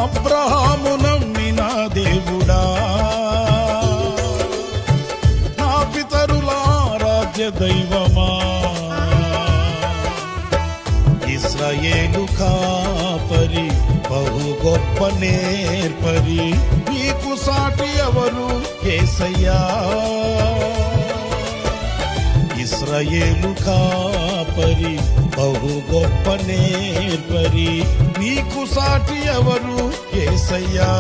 అబ్రహాము నమ్మిన దేవుడా, నా పితరుల ఆరాధ్య దైవమా, ఇశ్రాయేలు కాపరి బహు గొప్ప నేర్పరి, నీకు సాటి ఎవరు యేసయ్యా. ఇశ్రాయేలు కాపరి బహు గొప్ప నేర్పరి, నీకు సాటి ఎవరు యేసయ్యా.